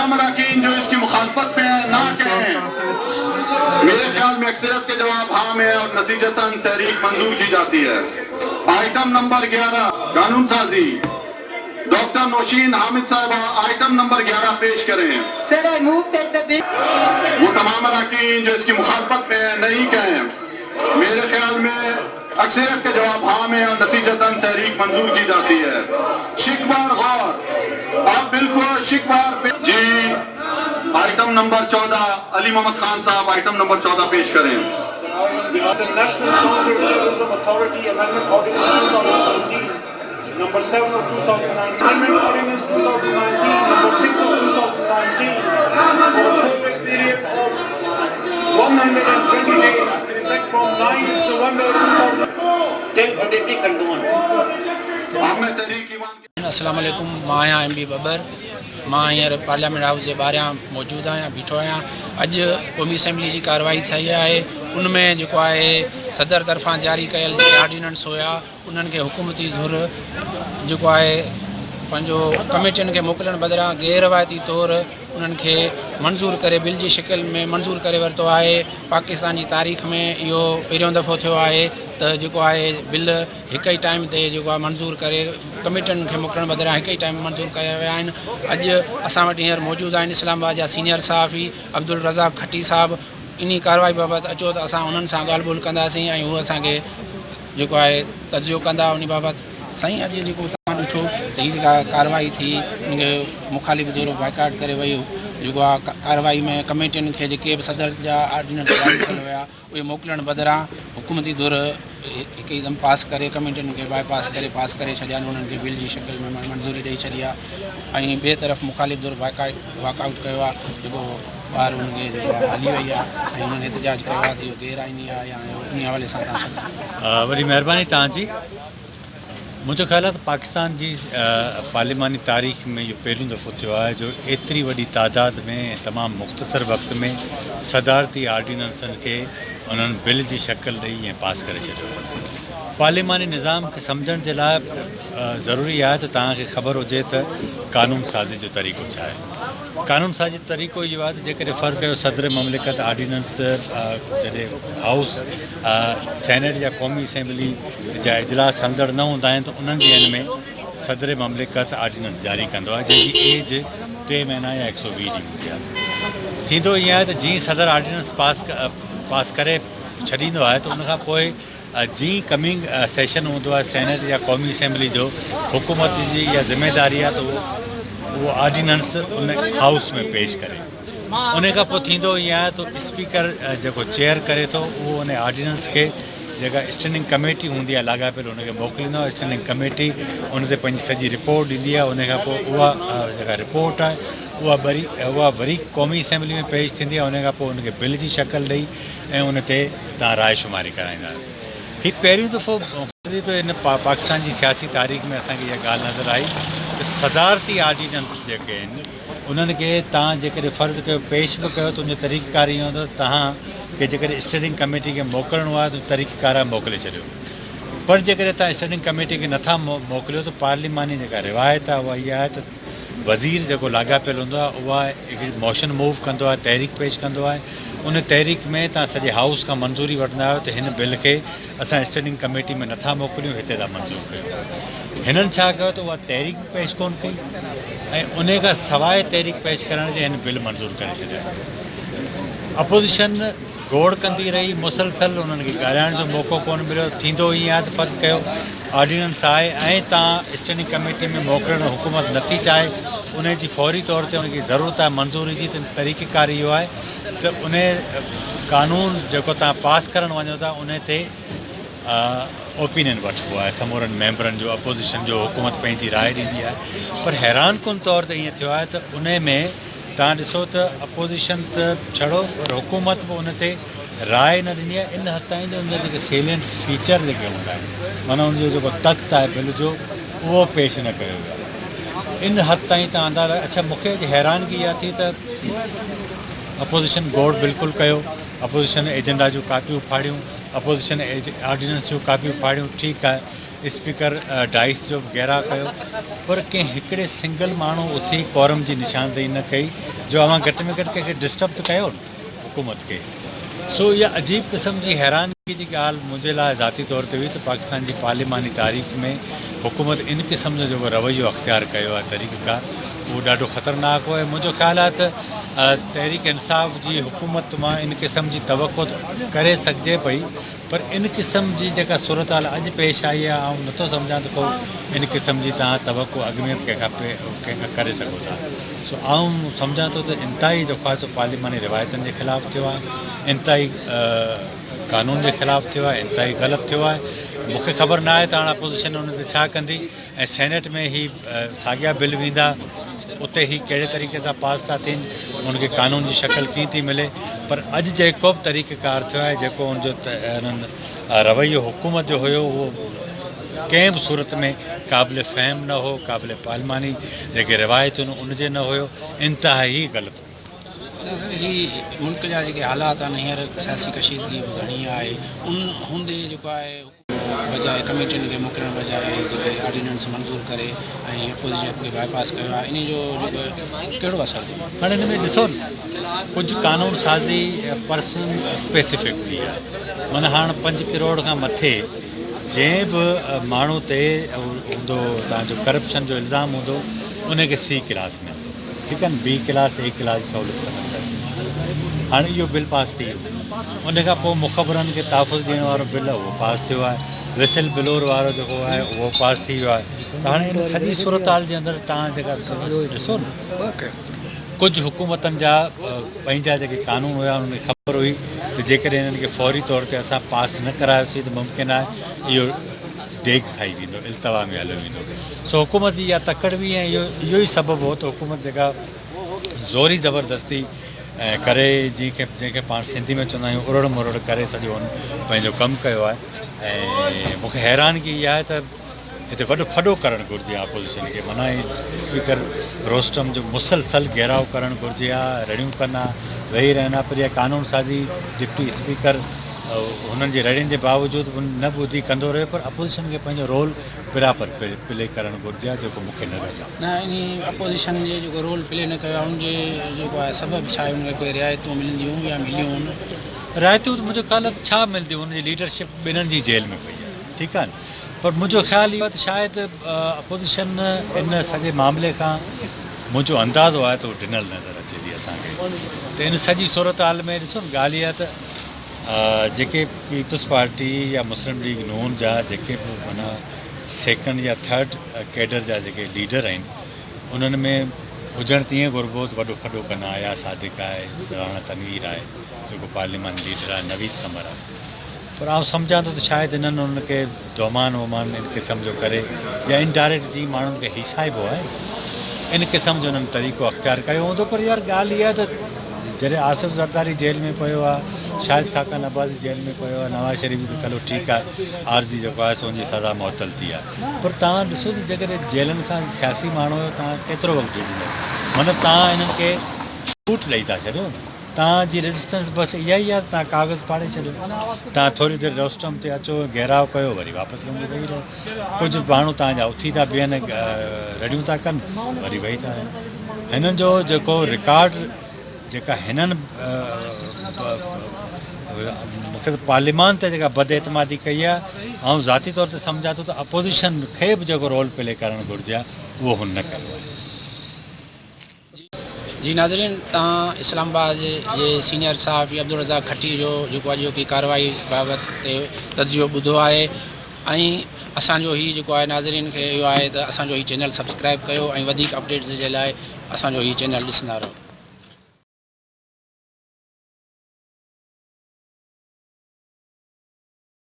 तमाम अरकान जो इसकी मुखालफत में है ना कहें। मेरे ख्याल में अक्सरियत के जवाब हाँ में और नतीजतन तहरीक मंजूर की जाती है। आइटम नंबर 11 कानून साजी, डॉक्टर नौशीन हामिद साहबा आइटम नंबर 11 पेश करें। Sir, I move that the bill. वो तमाम अरकान जो इसकी मुखालफत में है नहीं कहें। मेरे ख्याल में अक्सरियत के जवाब हाँ में और नतीजतन तहरीक मंजूर की जाती है। शिकबार गौर, आप बिल्कुल शिकबार जी। आइटम नंबर 14 अली मोहम्मद खान साहब आइटम नंबर 14 पेश करें। The National Council Levels of Authority Amendment Ordinance 2019, number 7 of 2019, Amendment Ordinance 2019, number 6 of 2019, for a short period of 120 days, in effect from 9 November 2000 till Deputy Kanduan. ahmed tariq iman अस्सलाम वालेकुम। मां आहियां MB बबर। मां हींअर parliament house जे ॿाहिरियां मौजूदु आहियां, बीठो आहियां। अॼु क़ौमी असैम्बली जी कार्रवाई थी आहे। उनमें जेको आहे सदर तरफ़ां जारी कयल जेके ऑर्डिनेंस हुया उन्हनि खे हुकूमती धुर जेको आहे पंहिंजो कमेटियुनि खे मोकिलण बदिरां गैर रवायती तौरु उन्हनि खे मंज़ूर करे बिल जी शिकिल में मंज़ूर करे वरितो आहे। पाकिस्तान जी तारीख़ में इहो पहिरियों दफ़ो थियो आहे त जेको आहे बिल हिकु ई टाइम ते जेको आहे मंज़ूर करे कमेटियुनि खे मोकिलण बदिरां हिकु ई टाइम मंज़ूर कया विया आहिनि। अॼु असां वटि हींअर मौजूदु आहिनि इस्लामाबाद जा सीनियर सहाफ़ी अब्दुल रज़ाक खट्टी साहब। इन कार्रवाई बाबति अचो त असां उन्हनि सां ॻाल्हि ॿोल कंदासीं ऐं उहे असांखे जेको आहे तजियो कंदा उन बाबति। साईं, अॼु जेको तव्हां ॾिठो त हीअ जेका कार्रवाई थी उनखे मुखालिफ़ धुर बाइकाट करे वई जेको आहे कार्रवाई में कमेटियुनि खे जेके बि सदर जा ऑर्डिनेंस जारी कयल हुया उहे मोकिलण बदिरां हुकूमती धुर हिकदमि पास करे कमेटियुनि खे बाईपास करे पास करे छॾिया आहिनि। उन्हनि खे बिल जी शिकिल में मंज़ूरी ॾेई छॾी आहे ऐं ॿिए तरफ़ मुखालिफ़ धुर वाकआउट कयो आहे। जेको ॿार उनखे जेको आहे हली वई आहे ऐं उन्हनि एतिजाज कयो आहे त इहो गैर आइनी आहे या उन हवाले सां तव्हां वॾी महिरबानी तव्हांजी। मुंहिंजो ख़्यालु आहे त पाकिस्तान जी पार्लिमानी तारीख़ में इहो पहिरियों दफ़ो थियो आहे जो एतिरी वॾी तादाद में तमामु मुख़्तसर वक़्त में सदारती ऑर्डिनेंसनि खे उन्हनि बिल जी शक्ल ॾेई ऐं पास करे छॾियो आहे। पार्लिमानी निज़ाम खे सम्झण जे लाइ ज़रूरी आहे त तव्हांखे ख़बर हुजे त क़ानून साज़ी जो तरीक़ो छा आहे। क़ानून साज़ी तरीक़ो इहो आहे त जेकॾहिं फ़र्ज़ु कयो सदर ममलिकत ऑर्डिनेंस जॾहिं हाउस सेनेट या क़ौमी असैम्बली जा इजलास हलंदड़ न हूंदा आहिनि त उन्हनि ॾींहंनि में सदर ममलिकत ऑर्डिनेंस जारी कंदो आहे जंहिंजी एज 3 महीना या 120 ॾींहं हूंदी आहे। थींदो ईअं आहे त जीअं सदर ऑर्डिनेंस पास करे छॾींदो आहे त उनखां पोइ जीअं कमिंग सेशन हूंदो आहे सेनेट या क़ौमी असैम्बली जो हुकूमत जी इहा ज़िम्मेदारी आहे त उहो ऑर्डिनेंस उन हाउस में पेश करे। उन खां पोइ थींदो ईअं आहे त स्पीकर जेको चेयर करे थो उहो उन ऑर्डिनेंस खे जेका स्टैंडिंग कमेटी हूंदी आहे लाॻापियल उनखे मोकिलींदो आहे। स्टैंडिंग कमेटी उन ते पंहिंजी सॼी रिपोर्ट ॾींदी आहे। उन खां पोइ उहा जेका रिपोर्ट आहे उहा वरी क़ौमी असैम्बली में पेश थींदी आहे। उन खां पोइ उनखे बिल जी शक्ल ॾेई ऐं उन ते तव्हां राय शुमारी कराईंदा आहियो। हीउ पहिरियों दफ़ो इन पाकिस्तान जी सियासी तारीख़ में असांखे इहा ॻाल्हि नज़र आई त सदारती ऑर्डिनेंस जेके आहिनि उन्हनि खे तव्हां जेकॾहिं फ़र्ज़ु कयो पेश बि कयो त उनजो तरीक़ेकार इहो हूंदो तव्हांखे जेकॾहिं स्टैंडिंग कमेटी खे मोकिलिणो आहे त तरीक़ेकार मोकिले छॾियो। पर जेकॾहिं तव्हां स्टैंडिंग कमेटी खे नथा मोकिलियो त पार्लिमानी जेका रिवायत आहे उहा इहा आहे त वज़ीर जेको लाॻापियल हूंदो आहे उहा हिकिड़ी मोशन मूव कंदो आहे, तहरीक पेश कंदो आहे। उन तहरीक में तव्हां सॼे हाउस खां मंज़ूरी वठंदा आहियो त हिन बिल खे असां स्टैंडिंग कमेटी में नथा मोकिलियूं, हिते था मंज़ूर कयूं। हिननि छा कयो त उहा तहरीक पेश कोन कई ऐं उन खां सवाइ तहरीक पेश करण जे हिन बिल मंज़ूर करे छॾिया। अपोज़िशन गोड़ कंदी रही मुसलसल, उन्हनि खे ॻाल्हाइण जो मौक़ो कोन मिलियो। थींदो ईअं आहे त फ़र्ज़ु कयो ऑर्डिनेंस आहे ऐं तव्हां स्टैंडिंग कमेटी में मोकिलण हुकूमत नथी चाहे, उन जी फौरी तौर ते उनखे ज़रूरत आहे मंज़ूरी जी, त तरीक़ेकार इहो आहे त उन क़ानून जेको तव्हां पास करणु वञो था उन ते ओपिनियन वठिबो आहे समूरनि मेंबरनि जो। अपोज़िशन जो हुकूमत पंहिंजी राय ॾींदी आहे। पर हैरान कुन तौर ते ईअं थियो आहे त उन में तव्हां ॾिसो त अपोज़िशन त छड़ो पर हुकूमत बि उन ते राय न ॾिनी आहे। इन हद ताईं जो उन जा जेके सेलियंट फीचर जेके हूंदा आहिनि माना उनजो जेको तख़्त आहे बिल जो उहो पेश न कयो वियो आहे। इन हद ताईं तव्हां अंदाज़ा। अच्छा, मूंखे हैरानगी इहा थी त अपोज़िशन गौर बिल्कुलु कयो, अपोज़िशन एजेंडा जूं कापियूं फाड़ियूं, अपोज़िशन ऑर्डिनेंस जूं कापियूं फाड़ियूं, ठीकु आहे। स्पीकर डाइस जो बि घेराव कयो पर कंहिं हिकिड़े सिंगल माण्हू उथी कोरम जी निशानदेही न कई जो अवां घटि में घटि कंहिंखे डिस्टर्ब त कयो न हुकूमत खे। सो इहा अजीब क़िस्म जी हैरानगी जी ॻाल्हि मुंहिंजे लाइ ज़ाती तौर ते हुई त पाकिस्तान जी पार्लिमानी तारीख़ में हुकूमत इन क़िस्म जो जेको रवैयो अख़्तियार कयो आहे तरीक़ेकार उहो ॾाढो ख़तरनाक हो। ऐं मुंहिंजो ख़्यालु आहे त तहरीक इंसाफ़ जी हुकूमत मां इन क़िस्म जी तवक़ो करे सघिजे पई पर इन क़िस्म जी जेका सूरत हाल अॼु पेश आई आहे ऐं नथो सम्झां त को इन क़िस्म जी तव्हां तवक़ो अॻु में बि कंहिंखां करे सघो था। सो आउं सम्झां थो त इंतिहाई जेको आहे सो पार्लिमानी रिवायतुनि जे ख़िलाफ़ु थियो आहे, इंतिहाई कानून जे ख़िलाफ़ु थियो आहे, इंतिहाई ग़लति थियो आहे। मूंखे ख़बर न आहे त हाणे अपोज़िशन हुन ते छा कंदी ऐं सेनेट में ही साॻिया बिल वेंदा उते ही कहिड़े तरीक़े सां पास था थियनि उनखे कानून जी शक्ल कीअं थी मिले। पर अॼु जेको बि तरीक़ेकार थियो आहे जेको उनजो उन्हनि रवैयो हुकूमत जो हुयो उहो कंहिं बि सूरत में क़ाबिल फ़हम न हो, क़ाबिल पार्लिमानी जेके रिवायतूं उनजे न हुयो, इंतिहाई ग़लति हो। ही मुल्क जा जेके हालात आहिनि हींअर सियासी कशीदगी बि घणी आहे उन हूंदे जेको आहे बजाए कमेटियुनि खे मोकिलण बजाए जेके ऑर्डिनेंस मंज़ूर करे ऐं अपोज़िशन खे बाईपास कयो आहे इन जो जेको कहिड़ो असरु थियो? हाणे हिन में ॾिसो न कुझु कानून साज़ी पर्सन स्पेसिफिक थी आहे। माना हाणे 5 करोड़ खां मथे जंहिं बि माण्हू ते हूंदो तव्हांजो करप्शन जो इल्ज़ाम हूंदो उनखे C क्लास में ठीकु आहे न, B क्लास A क्लास जी सहूलियत कंदा। हाणे इहो बिल पास थी वियो उनखां पोइ मुख़बरनि खे तहफ़ुज़ ॾियण वारो बिल उहो पास थियो आहे, विसिल ब्लोअर वारो जेको आहे उहो पास थी वियो आहे। त हाणे इन सॼी सूरत हाल जे अंदरि तव्हां जेका ॾिसो न कुझु हुकूमतनि जा पंहिंजा जेके कानून हुया उनखे ख़बर हुई त जेकॾहिं इन्हनि खे फौरी तौर ते असां पास न करायोसीं त मुमकिन आहे इहो डेग खाई वेंदो, इल्तवा में हलियो वेंदो। सो हुकूमत जी इहा तकड़ बि ऐं इहो ई सबबु हो त हुकूमत जेका ज़ोरी ज़बरदस्ती करे जंहिंखे पाण सिंधी में चवंदा आहियूं उरड़ मुरड़ करे सॼो पंहिंजो कमु कयो आहे। ऐं मूंखे हैरानगी इहा आहे त हिते वॾो फॾो करणु घुरिजे अपोज़िशन खे। माना स्पीकर रोस्टम जो मुसलसल घेराव करणु घुरिजे आहे, रड़ियूं कनि वेही रहनि पर इहा कानून साज़ी डिप्टी स्पीकर हुननि जे रड़ियुनि जे बावजूदि न ॿुधी कंदो रहियो पर अपोज़िशन खे पंहिंजो रोल बराबरि प्ले करणु घुरिजे आहे जेको मूंखे नज़र न इन अपोज़िशन जे जेको रोल प्ले न कयो आहे उनजे जेको आहे सबबु छा आहे उनखे कोई रिआयतूं मिलंदियूं या मिलियूं? रिआयतूं त मुंहिंजो ख़्यालु आहे छा मिलंदियूं, हुनजी लीडरशिप ॿिन्हिनि जी जेल में पई आहे, ठीकु आहे न। पर मुंहिंजो ख़्यालु इहो आहे त शायदि अपोज़िशन इन सॼे मामले खां मुंहिंजो अंदाज़ो आहे त उहो ॾिनल नज़र अचे थी असांखे। त इन सॼी सूरत हाल में ॾिसो न ॻाल्हि इहा त जेके पीपल्स पार्टी या मुस्लिम लीग नून जा जेके बि माना 2nd या 3rd कैडर जा जेके लीडर आहिनि उन्हनि में हुजणु तीअं घुरिबो त वॾो फॾो कना आया सादिक आहे, राणा तनवीर आहे जेको पार्लियामेंट लीडर आहे, नवीद कमर आहे। पर आउं सम्झां थो त शायदि इन्हनि उनखे दोमान वोमान इन क़िस्म जो करे या इनडायरेक्ट जी माण्हुनि खे हिसाइबो आहे इन क़िस्म जो उन्हनि तरीक़ो अख़्तियार कयो हूंदो। पर यार ॻाल्हि इहा आहे त जॾहिं आसिफ़ ज़रदारी जेल में पियो आहे, शाहिद खाक़ान अब्बासी जेल में पियो आहे, नवाज़ शरीफ़ त हलो ठीकु आहे आरज़ी जेको आहे सो उनजी सज़ा मुअतल थी आहे। पर तव्हां ॾिसो त जेकॾहिं जेलनि खां सियासी माण्हू हुयो तव्हां केतिरो वक़्तु ॾिजंदो, माना तव्हां हिननि खे छूट ॾेई था छॾियो न। तव्हांजी रेज़िस्टेंस बसि इहा ई आहे त तव्हां कागज़ फाड़े छॾियो, तव्हां थोरी देरि रोस्टम ते अचो घेराव कयो वरी वापसि वञी वेही रहो। कुझु माण्हू तव्हांजा उथी था बीहनि रड़ियूं था कनि वरी वेही था रहनि। हिननि जो जेको रिकॉर्ड जेका हिननि मूंखे त पार्लियामान ते जेका बदएतमादी कई आहे ऐं ज़ाती तौर ते सम्झां थो त अपोज़िशन खे बि जेको रोल प्ले करणु घुरिजे आहे उहो हुन न कयो आहे। जी नाज़रीन, तव्हां इस्लामाबाद जे सीनियर साहब अब्दुल रज़ाक खट्टी जो जेको अॼु की कार्रवाई बाबति ते तजियो ॿुधो आहे ऐं असांजो ही जेको आहे नाज़रीन खे इहो आहे त असांजो ही चैनल सब्सक्राइब कयो ऐं वधीक अपडेट्स जे लाइ असांजो ही चैनल ॾिसंदा रहो।